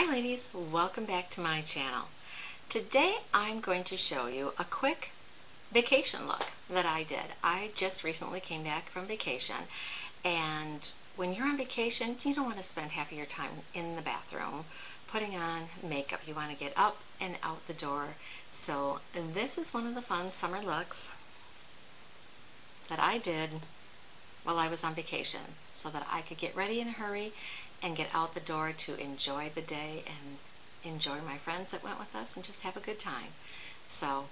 Hi ladies, welcome back to my channel. Today I'm going to show you a quick vacation look that I did. I just recently came back from vacation, and when you're on vacation you don't want to spend half of your time in the bathroom putting on makeup. You want to get up and out the door. So this is one of the fun summer looks that I did while I was on vacation so that I could get ready in a hurry and get out the door to enjoy the day and enjoy my friends that went with us and just have a good time. So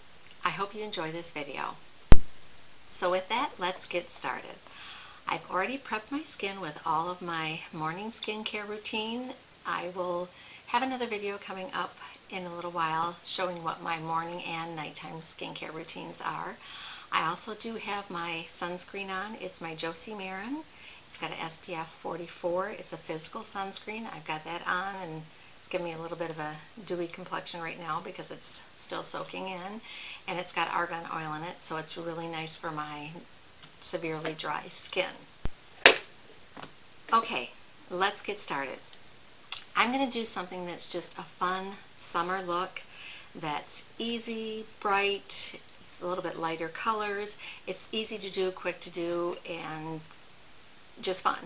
I hope you enjoy this video. So with that, let's get started. I've already prepped my skin with all of my morning skincare routine. I will have another video coming up in a little while showing what my morning and nighttime skincare routines are. I also do have my sunscreen on. It's my Josie Marin. It's got an SPF 44. It's a physical sunscreen. I've got that on, and it's giving me a little bit of a dewy complexion right now because it's still soaking in. And it's got argan oil in it, so it's really nice for my severely dry skin. Okay, let's get started. I'm going to do something that's just a fun summer look that's easy, bright, it's a little bit lighter colors. It's easy to do, quick to do, and just fun.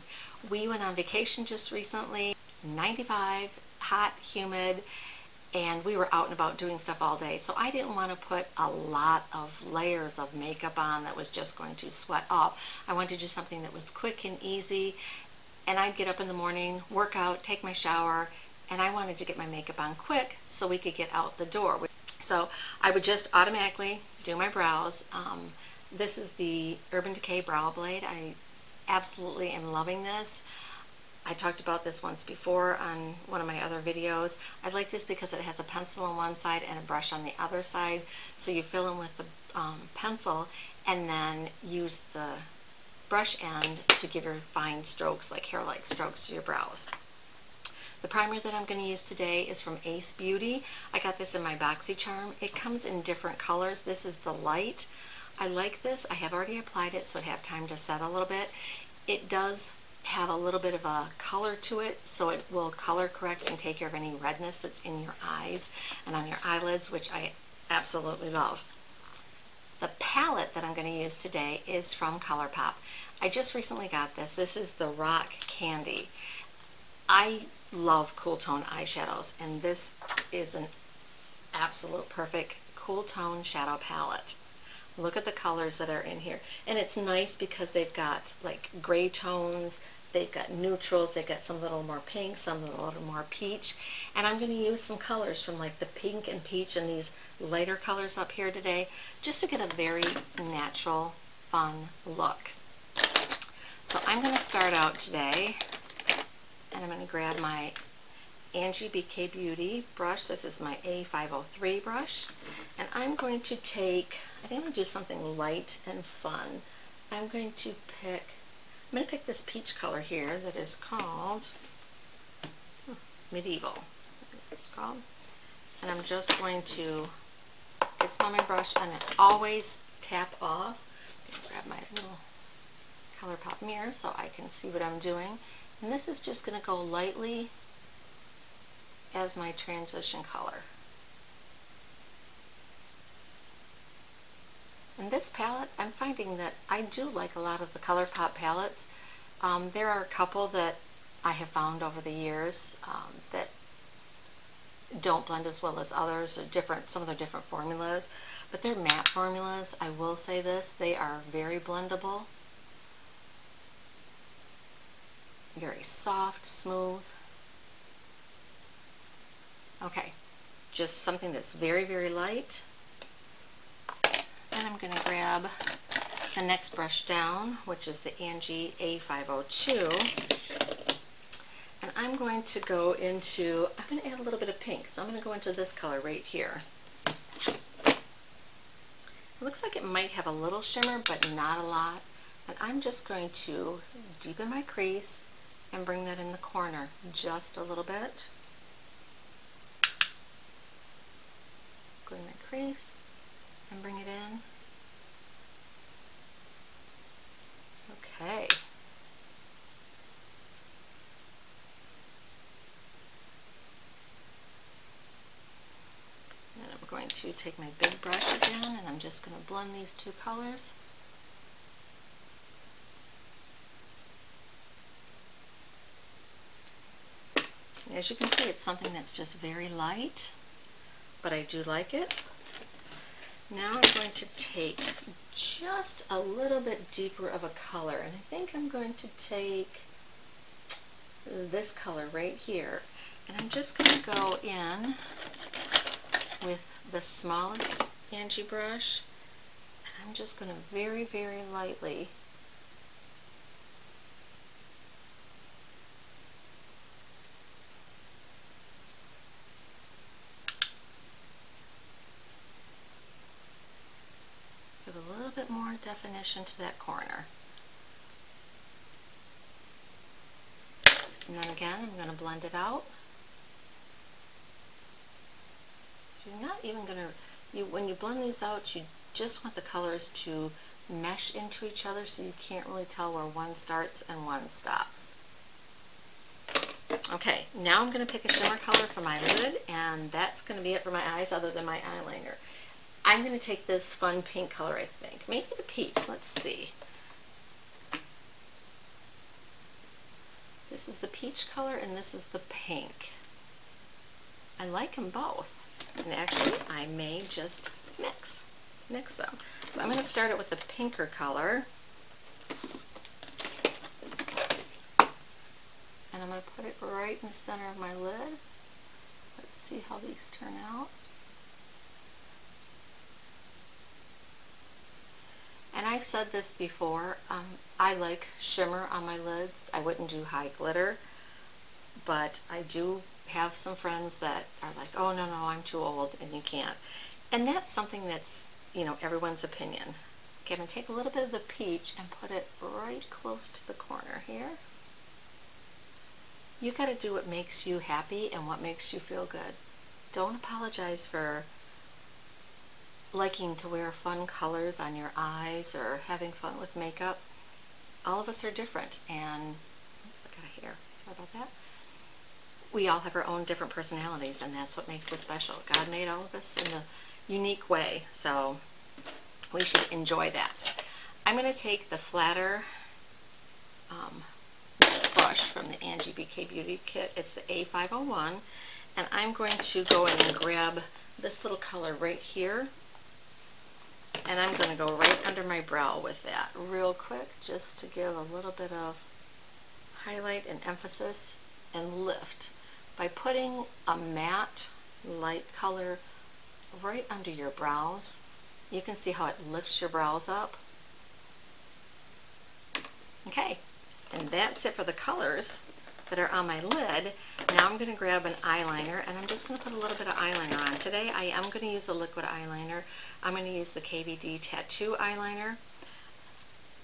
We went on vacation just recently, 95, hot, humid, and we were out and about doing stuff all day. So I didn't want to put a lot of layers of makeup on that was just going to sweat off. I wanted to do something that was quick and easy, and I'd get up in the morning, work out, take my shower, and I wanted to get my makeup on quick so we could get out the door. So I would just automatically do my brows. This is the Urban Decay Brow Blade. I absolutely am loving this. I talked about this once before on one of my other videos. I like this because it has a pencil on one side and a brush on the other side. So you fill in with the pencil and then use the brush end to give your fine strokes, like hair-like strokes, to your brows. The primer that I'm going to use today is from Ace Beauty. I got this in my BoxyCharm. It comes in different colors. This is the light. I like this. I have already applied it, so it have time to set a little bit. It does have a little bit of a color to it, so it will color correct and take care of any redness that's in your eyes and on your eyelids, which I absolutely love. The palette that I'm going to use today is from ColourPop. I just recently got this. This is the Rock Candy. I love cool tone eyeshadows, and this is an absolute perfect cool tone shadow palette. Look at the colors that are in here, and it's nice because they've got like gray tones, they've got neutrals, they've got some little more pink, some a little more peach, and I'm going to use some colors from like the pink and peach and these lighter colors up here today just to get a very natural, fun look. So I'm going to start out today, and I'm going to grab my Angie BK Beauty brush. This is my A503 brush, and I'm going to take, I think I'm going to do something light and fun. I'm going to pick this peach color here that is called Medieval. That's what it's called. And I'm just going to get some on my brush and always tap off. Grab my little ColourPop mirror so I can see what I'm doing. And this is just going to go lightly as my transition color. And this palette, I'm finding that I do like a lot of the ColourPop palettes. There are a couple that I have found over the years that don't blend as well as others, or different, some of their different formulas, but they're matte formulas. I will say this, they are very blendable. Very soft, smooth. Okay, just something that's very, very light. Then I'm going to grab the next brush down, which is the Angie A502. And I'm going to go into, I'm going to add a little bit of pink. So I'm going to go into this color right here. It looks like it might have a little shimmer, but not a lot. And I'm just going to deepen my crease and bring that in the corner just a little bit. Go in my crease and bring it in. Okay. to take my big brush again, and I'm just going to blend these two colors. And as you can see, it's something that's just very light, but I do like it. Now I'm going to take just a little bit deeper of a color, and I think I'm going to take this color right here, and I'm just going to go in with the smallest Angie brush, and I'm just going to very, very lightly give a little bit more definition to that corner. And then again, I'm going to blend it out. So you're not even going to, when you blend these out, you just want the colors to mesh into each other so you can't really tell where one starts and one stops. Okay, now I'm going to pick a shimmer color for my lid, and that's going to be it for my eyes other than my eyeliner. I'm going to take this fun pink color, I think. Maybe the peach. Let's see. This is the peach color, and this is the pink. I like them both. And actually, I may just mix them. So I'm going to start it with the pinker color. And I'm going to put it right in the center of my lid. Let's see how these turn out. And I've said this before, I like shimmer on my lids. I wouldn't do high glitter, but I do have some friends that are like, oh no, I'm too old and you can't. And that's something that's, you know, everyone's opinion. Okay, I'm going to take a little bit of the peach and put it right close to the corner here. You got to do what makes you happy and what makes you feel good. Don't apologize for liking to wear fun colors on your eyes or having fun with makeup. All of us are different, and oops, I got a hair. Sorry about that. We all have our own different personalities, and that's what makes us special. God made all of us in a unique way, so we should enjoy that. I'm going to take the flatter brush from the Angie Decay Beauty Kit. It's the A501, and I'm going to go in and grab this little color right here. And I'm going to go right under my brow with that real quick, just to give a little bit of highlight and emphasis and lift. By putting a matte light color right under your brows, you can see how it lifts your brows up. Okay, and that's it for the colors that are on my lid. Now I'm going to grab an eyeliner, and I'm just going to put a little bit of eyeliner on. Today I am going to use a liquid eyeliner. I'm going to use the KVD Tattoo eyeliner.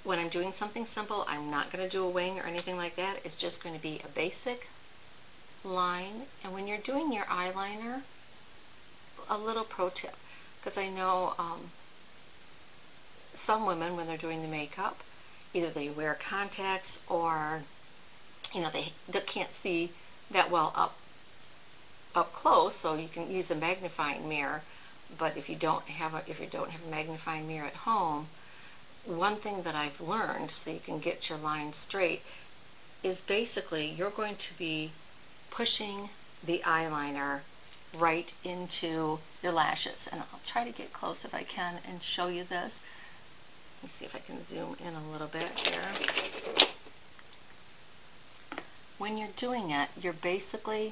When I'm doing something simple, I'm not going to do a wing or anything like that. It's just going to be a basic line. And when you're doing your eyeliner, a little pro tip, because I know some women, when they're doing the makeup, either they wear contacts or you know, they can't see that well up close, so you can use a magnifying mirror. But if you don't have a magnifying mirror at home, one thing that I've learned, so you can get your line straight, is basically you're going to be pushing the eyeliner right into your lashes. And I'll try to get close if I can and show you this. Let me see if I can zoom in a little bit here. When you're doing it, you're basically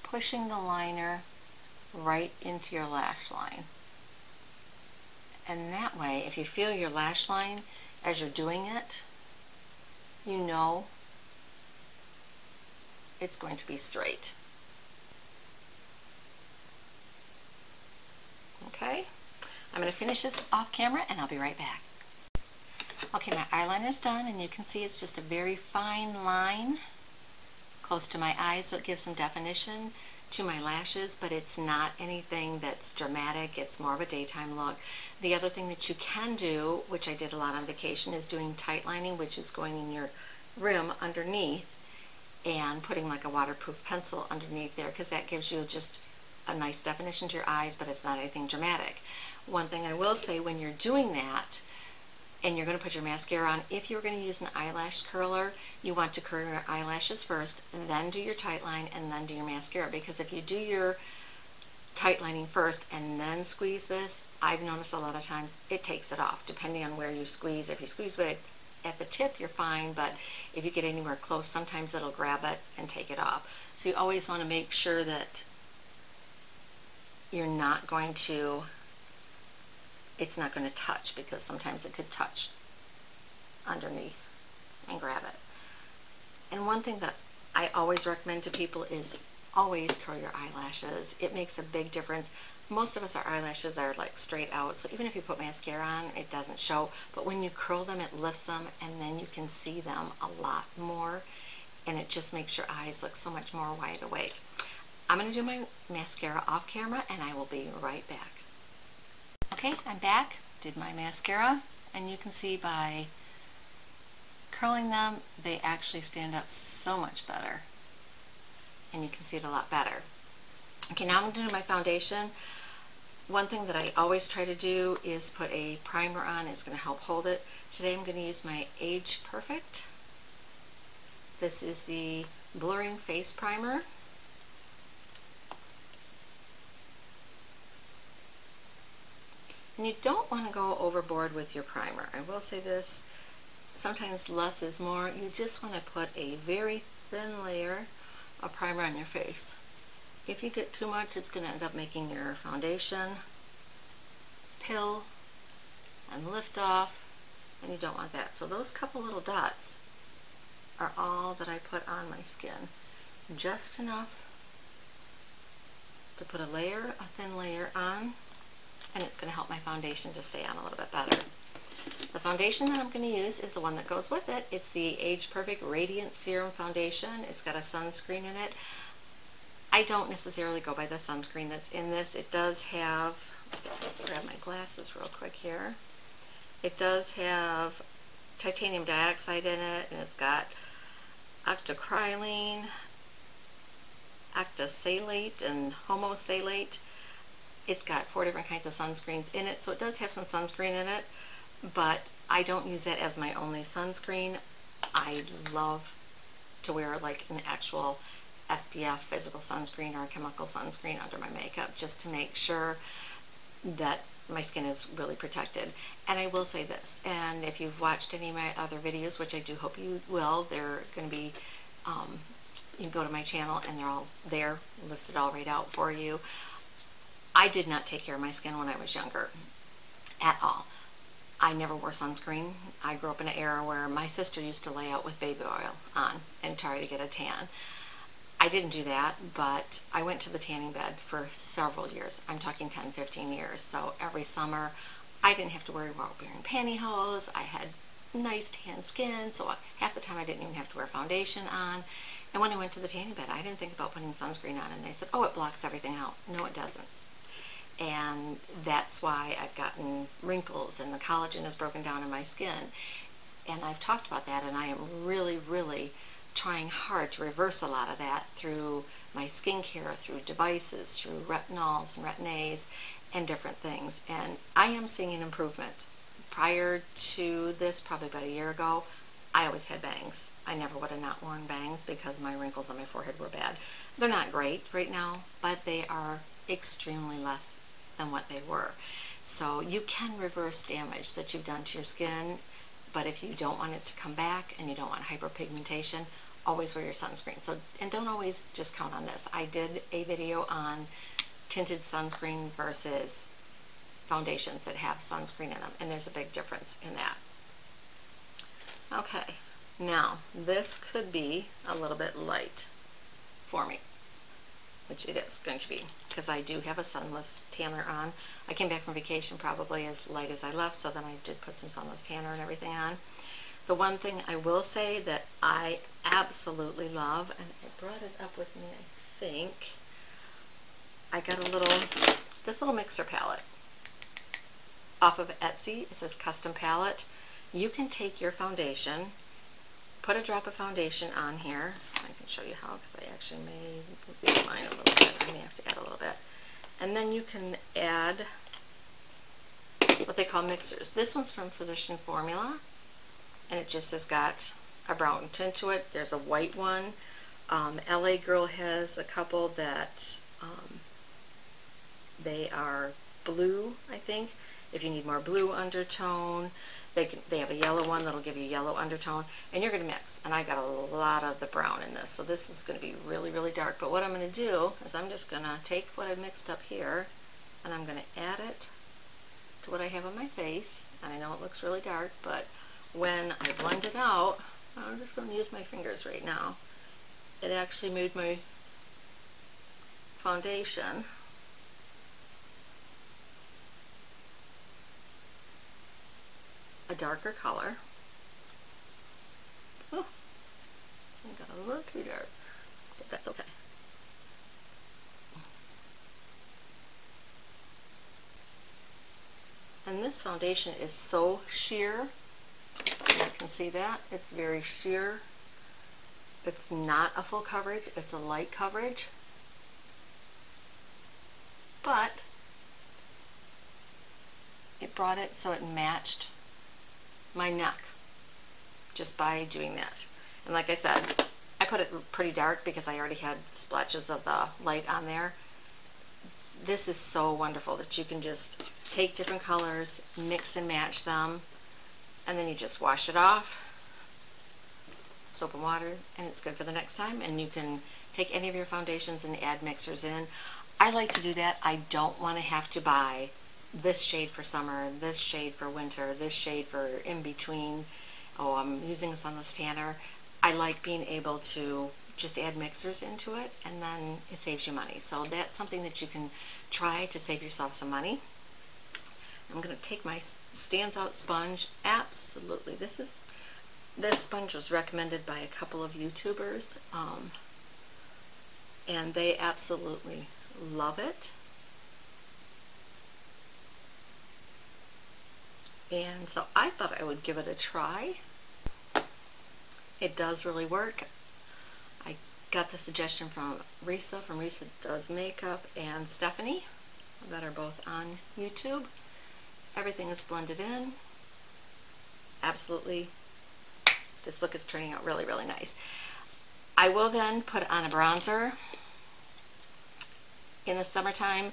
pushing the liner right into your lash line. And that way, if you feel your lash line as you're doing it, you know it's going to be straight. Okay, I'm going to finish this off camera and I'll be right back. Okay, my eyeliner's done, and you can see it's just a very fine line close to my eyes, so it gives some definition to my lashes, but it's not anything that's dramatic. It's more of a daytime look. The other thing that you can do, which I did a lot on vacation, is doing tight lining, which is going in your rim underneath and putting like a waterproof pencil underneath there, because that gives you just a nice definition to your eyes, but it's not anything dramatic. One thing I will say, when you're doing that and you're going to put your mascara on, if you're going to use an eyelash curler, you want to curl your eyelashes first, and then do your tight line, and then do your mascara. Because if you do your tight lining first and then squeeze this, I've noticed a lot of times it takes it off, depending on where you squeeze. If you squeeze at the tip, you're fine, but if you get anywhere close, sometimes it'll grab it and take it off. So you always want to make sure that you're not going to, it's not going to touch, because sometimes it could touch underneath and grab it. And one thing that I always recommend to people is always curl your eyelashes. It makes a big difference. Most of us, our eyelashes are like straight out, so even if you put mascara on, it doesn't show, but when you curl them, it lifts them, and then you can see them a lot more, and it just makes your eyes look so much more wide awake. I'm going to do my mascara off camera, and I will be right back. Okay, I'm back, did my mascara, and you can see by curling them, they actually stand up so much better, and you can see it a lot better. Okay, now I'm going to do my foundation. One thing that I always try to do is put a primer on. It's going to help hold it. Today I'm going to use my Age Perfect. This is the Blurring Face Primer. And you don't want to go overboard with your primer. I will say this, sometimes less is more. You just want to put a very thin layer of primer on your face. If you get too much, it's going to end up making your foundation pill and lift off, and you don't want that. So those couple little dots are all that I put on my skin. Just enough to put a thin layer on, and it's going to help my foundation to stay on a little bit better. The foundation that I'm going to use is the one that goes with it. It's the Age Perfect Radiant Serum Foundation. It's got a sunscreen in it. I don't necessarily go by the sunscreen that's in this. It does have, I'll grab my glasses real quick here. It does have titanium dioxide in it, and it's got octocrylene, octosalate, and homosalate. It's got 4 different kinds of sunscreens in it, so it does have some sunscreen in it, but I don't use that as my only sunscreen. I love to wear like an actual SPF physical sunscreen or a chemical sunscreen under my makeup, just to make sure that my skin is really protected. And I will say this, and if you've watched any of my other videos, which I do hope you will, they're going to be, you can go to my channel and they're all there, listed all right out for you. I did not take care of my skin when I was younger at all. I never wore sunscreen. I grew up in an era where my sister used to lay out with baby oil on and try to get a tan. I didn't do that, but I went to the tanning bed for several years. I'm talking 10, 15 years. So every summer, I didn't have to worry about wearing pantyhose. I had nice tan skin, so half the time I didn't even have to wear foundation on. And when I went to the tanning bed, I didn't think about putting sunscreen on, and they said, oh, it blocks everything out. No, it doesn't. And that's why I've gotten wrinkles, and the collagen is broken down in my skin. And I've talked about that, and I am really, really trying hard to reverse a lot of that through my skincare, through devices, through retinols and retin-A's and different things. And I am seeing an improvement. Prior to this, probably about a year ago, I always had bangs. I never would have not worn bangs because my wrinkles on my forehead were bad. They're not great right now, but they are extremely less than what they were. So you can reverse damage that you've done to your skin, but if you don't want it to come back and you don't want hyperpigmentation, always wear your sunscreen. So, and don't always just count on this. I did a video on tinted sunscreen versus foundations that have sunscreen in them, and there's a big difference in that. Okay, now this could be a little bit light for me, which it is going to be, because I do have a sunless tanner on. I came back from vacation probably as light as I left, so then I did put some sunless tanner and everything on. The one thing I will say that I absolutely love, and I brought it up with me, I think, I got this little mixer palette off of Etsy. It says custom palette. You can take your foundation, put a drop of foundation on here. I can show you how, because I actually may move mine a little bit. I may have to add a little bit. And then you can add what they call mixers. This one's from Physician Formula, and it just has got a brown tint to it. There's a white one. LA Girl has a couple that they are blue, I think. If you need more blue undertone, they have a yellow one that'll give you yellow undertone, and you're going to mix. And I got a lot of the brown in this, so this is going to be really, really dark. But what I'm going to do is I'm just going to take what I mixed up here, and I'm going to add it to what I have on my face. And I know it looks really dark, but when I blend it out, I'm just going to use my fingers right now. It actually made my foundation a darker color. Oh, I got a little too dark, but that's okay. And this foundation is so sheer. You can see that. It's very sheer. It's not a full coverage, it's a light coverage. But it brought it so it matched my neck just by doing that. And like I said, I put it pretty dark because I already had splotches of the light on there. This is so wonderful that you can just take different colors, mix and match them, and then you just wash it off, soap and water, and it's good for the next time. And you can take any of your foundations and add mixers in. I like to do that. I don't want to have to buy this shade for summer, this shade for winter, this shade for in between. Oh, I'm using a sunless tanner. I like being able to just add mixers into it, and then it saves you money. So that's something that you can try to save yourself some money. I'm going to take my Stands Out sponge. Absolutely, this sponge was recommended by a couple of YouTubers, and they absolutely love it. And so I thought I would give it a try. It does really work. I got the suggestion from Risa Does Makeup, and Stephanie, that are both on YouTube. Everything is blended in. Absolutely, this look is turning out really, really nice. I will then put on a bronzer. In the summertime,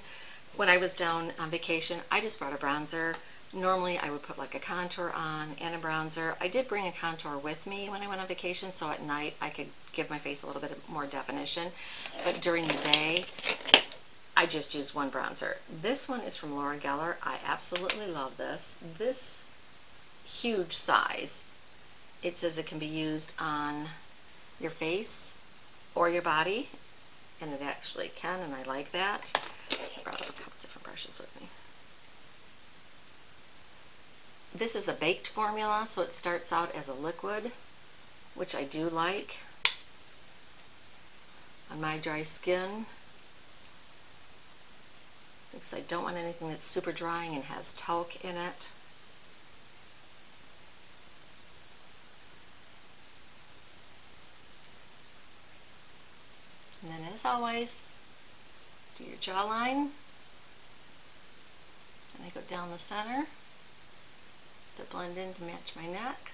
when I was down on vacation, I just brought a bronzer. Normally I would put like a contour on and a bronzer. I did bring a contour with me when I went on vacation, so at night I could give my face a little bit more definition. But during the day, I just used one bronzer. This one is from Laura Geller. I absolutely love this. This huge size. It says it can be used on your face or your body, and it actually can, and I like that. I brought up a couple different brushes with me. This is a baked formula, so it starts out as a liquid, which I do like on my dry skin, because I don't want anything that's super drying and has talc in it. And then, as always, do your jawline, and I go down the center to blend in to match my neck.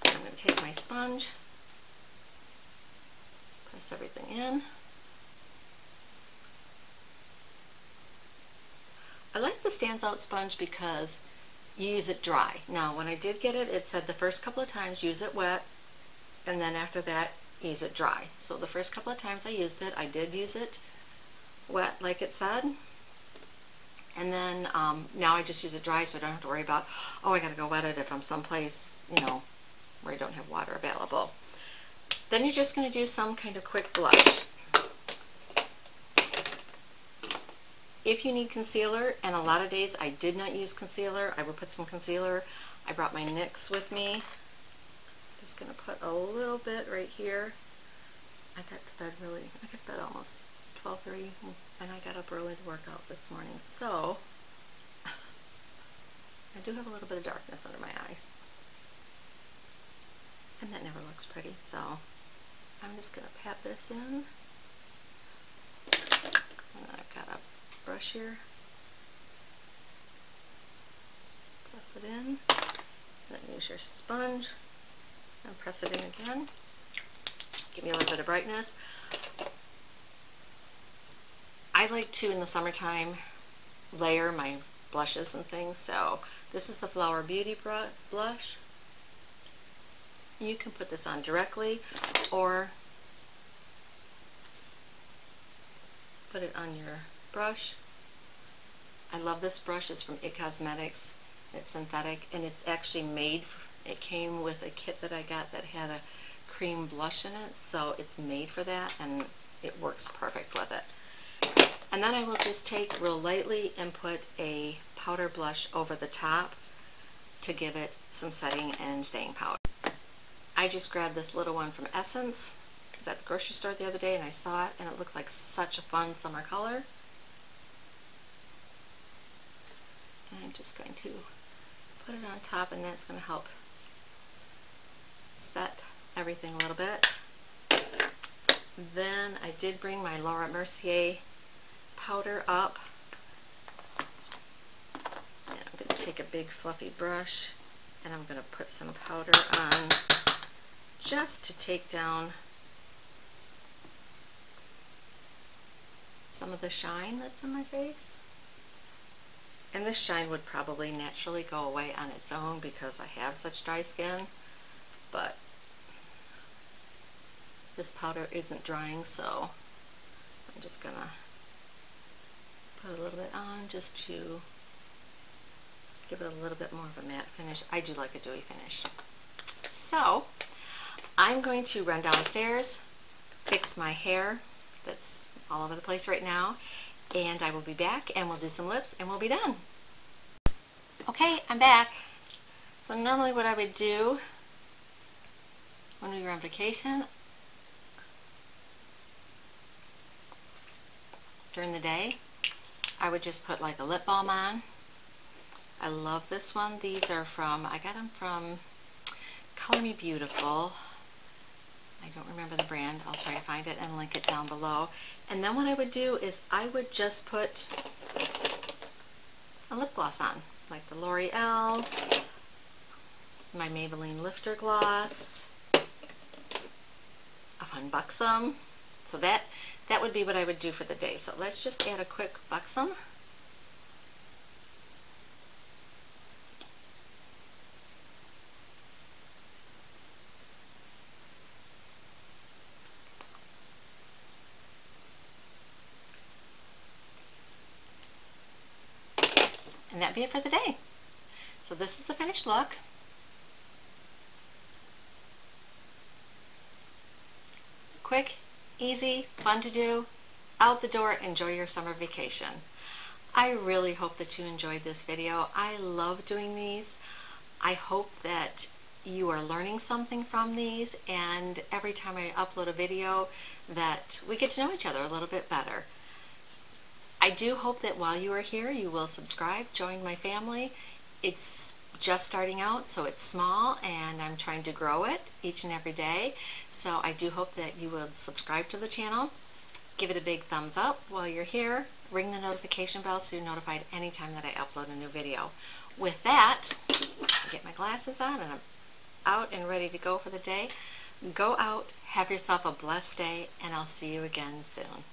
I'm going to take my sponge, press everything in. I like the Stands Out sponge because you use it dry. Now, when I did get it, it said the first couple of times use it wet, and then after that use it dry. So the first couple of times I used it, I did use it wet like it said. And then now I just use it dry, so I don't have to worry about, oh, I gotta go wet it if I'm someplace, you know, where I don't have water available. Then you're just gonna do some kind of quick blush. If you need concealer, and a lot of days I did not use concealer, I would put some concealer. I brought my NYX with me. Just gonna put a little bit right here. I got to bed almost 12:30, and I got up early to work out this morning, so I do have a little bit of darkness under my eyes, and that never looks pretty. So I'm just gonna pat this in And I've got a brush here. Press it in. Then use your sponge and press it in again. Give me a little bit of brightness. I like to, in the summertime, layer my blushes and things. So this is the Flower Beauty blush. You can put this on directly or put it on your brush. I love this brush. It's from It Cosmetics. It's synthetic and it's actually made for, it came with a kit that I got that had a cream blush in it, so it's made for that and it works perfect with it. And then I will just take real lightly and put a powder blush over the top to give it some setting and staying power. I just grabbed this little one from Essence. I was at the grocery store the other day and I saw it and it looked like such a fun summer color. And I'm just going to put it on top, and that's going to help set everything a little bit. Then I did bring my Laura Mercier powder up. And I'm going to take a big fluffy brush and I'm going to put some powder on just to take down some of the shine that's in my face. And this shine would probably naturally go away on its own because I have such dry skin, but this powder isn't drying, so I'm just gonna put a little bit on just to give it a little bit more of a matte finish. I do like a dewy finish. So I'm going to run downstairs, fix my hair that's all over the place right now, and I will be back and we'll do some lips and we'll be done. Okay, I'm back. So normally what I would do when we were on vacation during the day, I would just put like a lip balm on. I love this one. These are from, I got them from Color Me Beautiful. I don't remember the brand. I'll try to find it and link it down below. And then what I would do is I would just put a lip gloss on, like the L'Oreal, my Maybelline Lifter Gloss, a fun Buxom. So that would be what I would do for the day. So let's just add a quick Buxom. And that'd be it for the day. So this is the finished look. Quick, easy, fun to do, out the door, enjoy your summer vacation. I really hope that you enjoyed this video. I love doing these. I hope that you are learning something from these, and every time I upload a video that we get to know each other a little bit better. I do hope that while you are here, you will subscribe, join my family. It's just starting out, so it's small, and I'm trying to grow it each and every day. So I do hope that you will subscribe to the channel, give it a big thumbs up while you're here, ring the notification bell so you're notified anytime that I upload a new video. With that, I get my glasses on and I'm out and ready to go for the day. Go out, have yourself a blessed day, and I'll see you again soon.